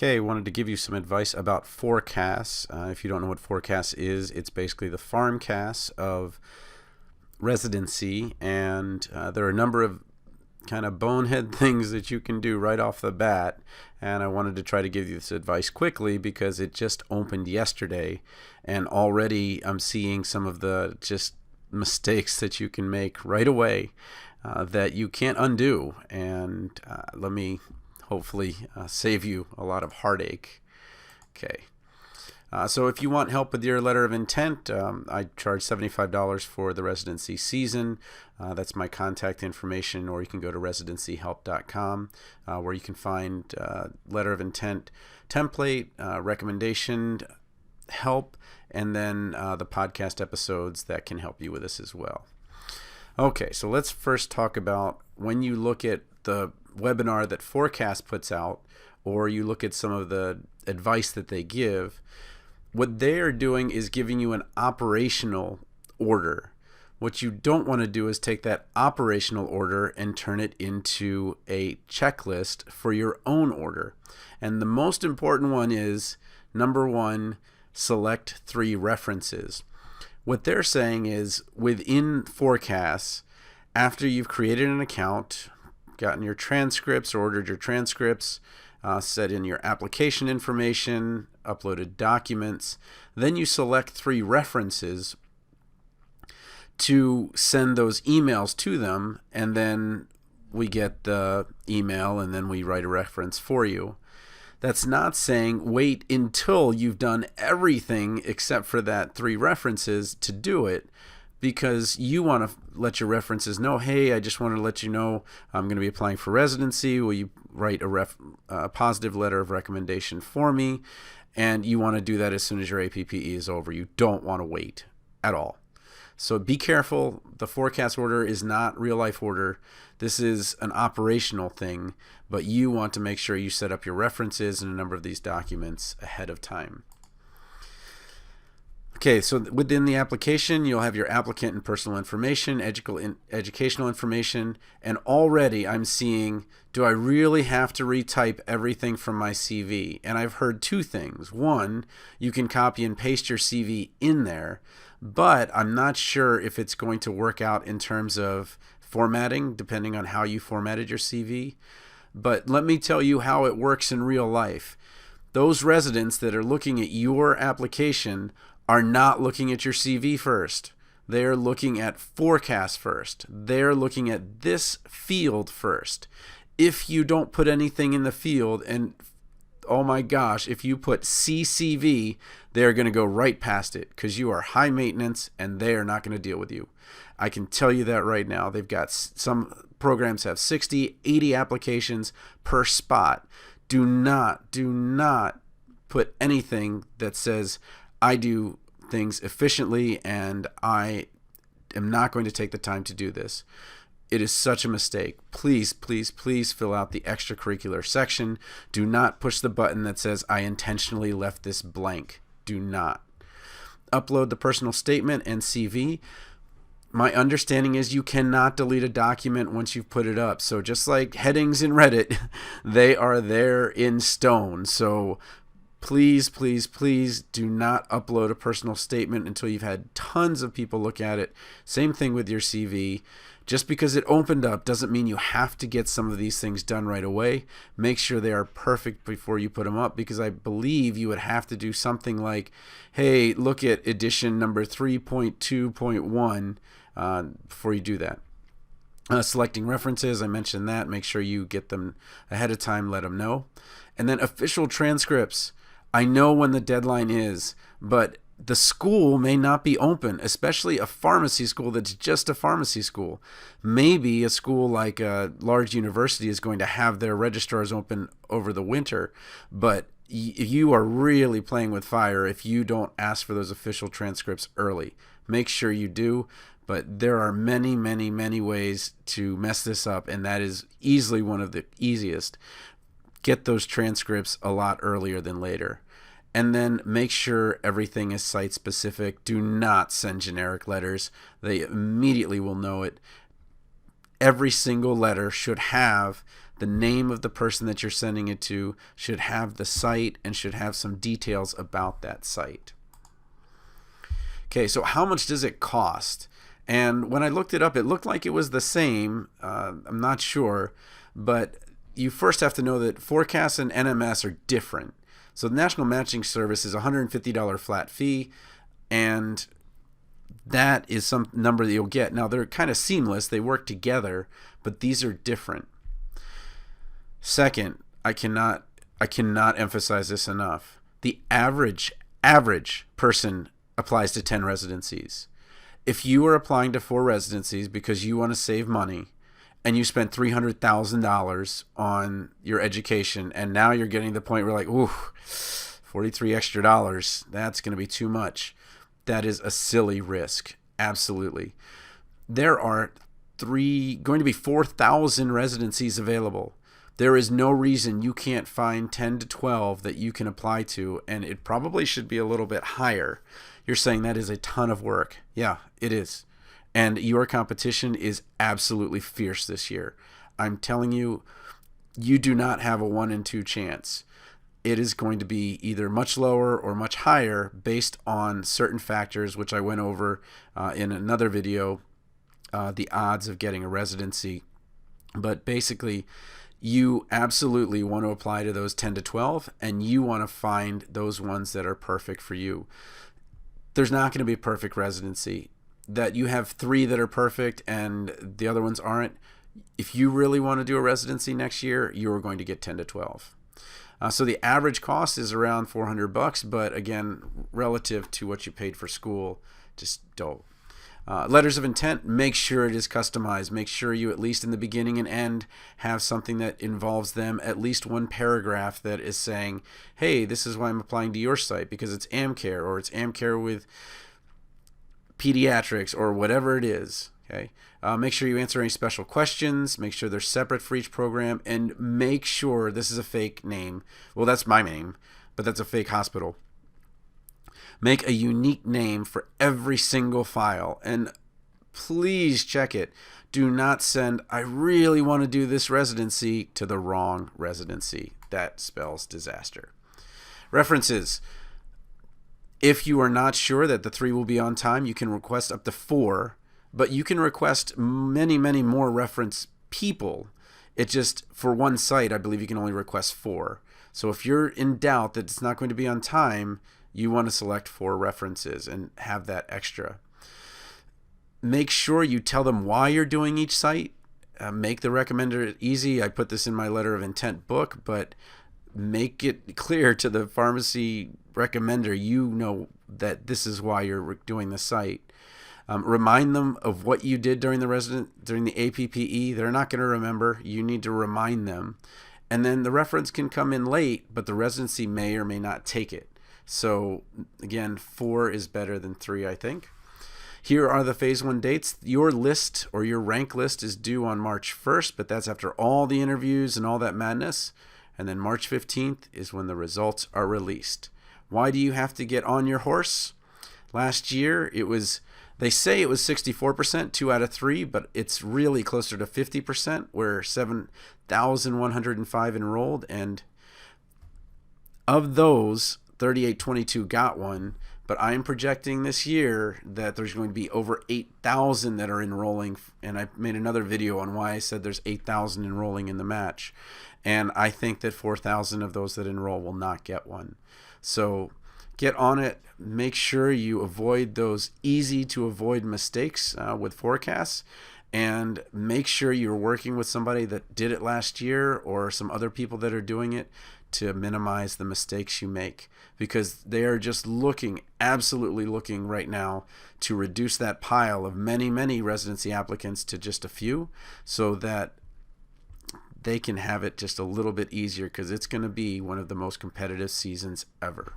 Okay, wanted to give you some advice about PhORCAS. If you don't know what PhORCAS is, it's basically the PharmCAS of Residency, and there are a number of kind of bonehead things that you can do right off the bat, and I wanted to try to give you this advice quickly because it just opened yesterday, and already I'm seeing some of the just mistakes that you can make right away that you can't undo, and let me hopefully save you a lot of heartache. Okay. So if you want help with your letter of intent, I charge $75 for the residency season. That's my contact information, or you can go to residencyhelp.com where you can find letter of intent template, recommendation help, and then the podcast episodes that can help you with this as well. Okay, so let's first talk about when you look at the webinar that PhORCAS puts out, or you look at some of the advice that they give. What they are doing is giving you an operational order. What you don't want to do is take that operational order and turn it into a checklist for your own order. And the most important one is, number one, select 3 references. What they're saying is, within PhORCAS, after you've created an account, gotten your transcripts, ordered your transcripts, set in your application information, uploaded documents, then you select 3 references to send those emails to them, and then we get the email and then we write a reference for you. That's not saying wait until you've done everything except for that 3 references to do it, because you want to let your references know, hey, I just wanted to let you know I'm going to be applying for residency. Will you write a positive letter of recommendation for me? And you want to do that as soon as your APPE is over. You don't want to wait at all. So be careful. The PhORCAS order is not real life order. This is an operational thing, but you want to make sure you set up your references in a number of these documents ahead of time. Okay, so within the application, you'll have your applicant and personal information, educational information, and already I'm seeing, do I really have to retype everything from my CV? And I've heard 2 things. One, you can copy and paste your CV in there, but I'm not sure if it's going to work out in terms of formatting, depending on how you formatted your CV. But let me tell you how it works in real life. Those residents that are looking at your application are not looking at your CV first. They're looking at PhORCAS first. They're looking at this field first. If you don't put anything in the field, and oh my gosh, if you put CCV, they're going to go right past it because you are high maintenance and they are not going to deal with you. I can tell you that right now. They've got some programs have 60, 80 applications per spot. Do not put anything that says, I do things efficiently and I am not going to take the time to do this. It is such a mistake. Please, please, please fill out the extracurricular section. Do not push the button that says, I intentionally left this blank. Do not. Upload the personal statement and CV. My understanding is you cannot delete a document once you've put it up. So just like headings in Reddit, they are there in stone. So please, please, please do not upload a personal statement until you've had tons of people look at it. Same thing with your CV. Just because it opened up doesn't mean you have to get some of these things done right away. Make sure they are perfect before you put them up, because I believe you would have to do something like, hey, look at edition number 3.2.1 before you do that. Selecting references, I mentioned that. Make sure you get them ahead of time, let them know. And then official transcripts. I know when the deadline is, but the school may not be open, especially a pharmacy school that's just a pharmacy school. Maybe a school like a large university is going to have their registrars open over the winter, but you are really playing with fire if you don't ask for those official transcripts early. Make sure you do, but there are many, many, many ways to mess this up, and that is easily one of the easiest. Get those transcripts a lot earlier than later. And then make sure everything is site specific. Do not send generic letters. They immediately will know it. Every single letter should have The name of the person that you're sending it to should have the site and should have some details about that site. Okay, so how much does it cost? And when I looked it up, it looked like it was the same. I'm not sure, but you first have to know that PhORCAS and NMS are different. So the National Matching Service is a $150 flat fee, and that is some number that you'll get. Now, they're kind of seamless. They work together, but these are different. Second, I cannot emphasize this enough. The average person applies to 10 residencies. If you are applying to 4 residencies because you want to save money and you spent $300,000 on your education and now you're getting to the point where like, ooh, $43 extra, that's going to be too much. That is a silly risk. Absolutely. There are going to be 4,000 residencies available. There is no reason you can't find 10 to 12 that you can apply to, and it probably should be a little bit higher. You're saying that is a ton of work. Yeah, it is. And your competition is absolutely fierce this year. I'm telling you, you do not have a 1 in 2 chance. It is going to be either much lower or much higher based on certain factors, which I went over in another video, the odds of getting a residency. But basically, you absolutely want to apply to those 10 to 12, and you want to find those ones that are perfect for you. There's not going to be a perfect residency. That you have 3 that are perfect and the other ones aren't. If you really want to do a residency next year, you are going to get 10 to 12. So the average cost is around $400, but again, relative to what you paid for school, just don't. Letters of intent, make sure it is customized. Make sure you, at least in the beginning and end, have something that involves them, at least one paragraph that is saying, hey, this is why I'm applying to your site, because it's AmCare, or it's AmCare with pediatrics, or whatever it is. Okay. Make sure you answer any special questions. Make sure they're separate for each program, and make sure this is a fake name. Well, that's my name, but that's a fake hospital. Make a unique name for every single file, and please check it. Do not send, I really want to do this residency, to the wrong residency. That spells disaster. References. If you are not sure that the 3 will be on time, you can request up to 4, but you can request many, many more reference people. It just, for one site, I believe you can only request 4. So if you're in doubt that it's not going to be on time, you want to select 4 references and have that extra. Make sure you tell them why you're doing each site. Make the recommender easy. I put this in my letter of intent book, but make it clear to the pharmacy recommender, you know that this is why you're doing the site. Remind them of what you did during the APPE. They're not going to remember. You need to remind them. And then the reference can come in late, but the residency may or may not take it. So again, 4 is better than 3, I think. Here are the phase 1 dates. Your list, or your rank list, is due on March 1st, but that's after all the interviews and all that madness. And then March 15th is when the results are released. Why do you have to get on your horse? Last year, they say it was 64%, 2 out of 3, but it's really closer to 50%, where 7,105 enrolled, and of those, 3822 got one, but I am projecting this year that there's going to be over 8,000 that are enrolling, and I made another video on why I said there's 8,000 enrolling in the match, and I think that 4,000 of those that enroll will not get one. So get on it. Make sure you avoid those easy to avoid mistakes with PhORCAS, and make sure you're working with somebody that did it last year or some other people that are doing it to minimize the mistakes you make, because they are just absolutely looking right now to reduce that pile of many, many residency applicants to just a few, so that they can have it just a little bit easier, because it's going to be one of the most competitive seasons ever.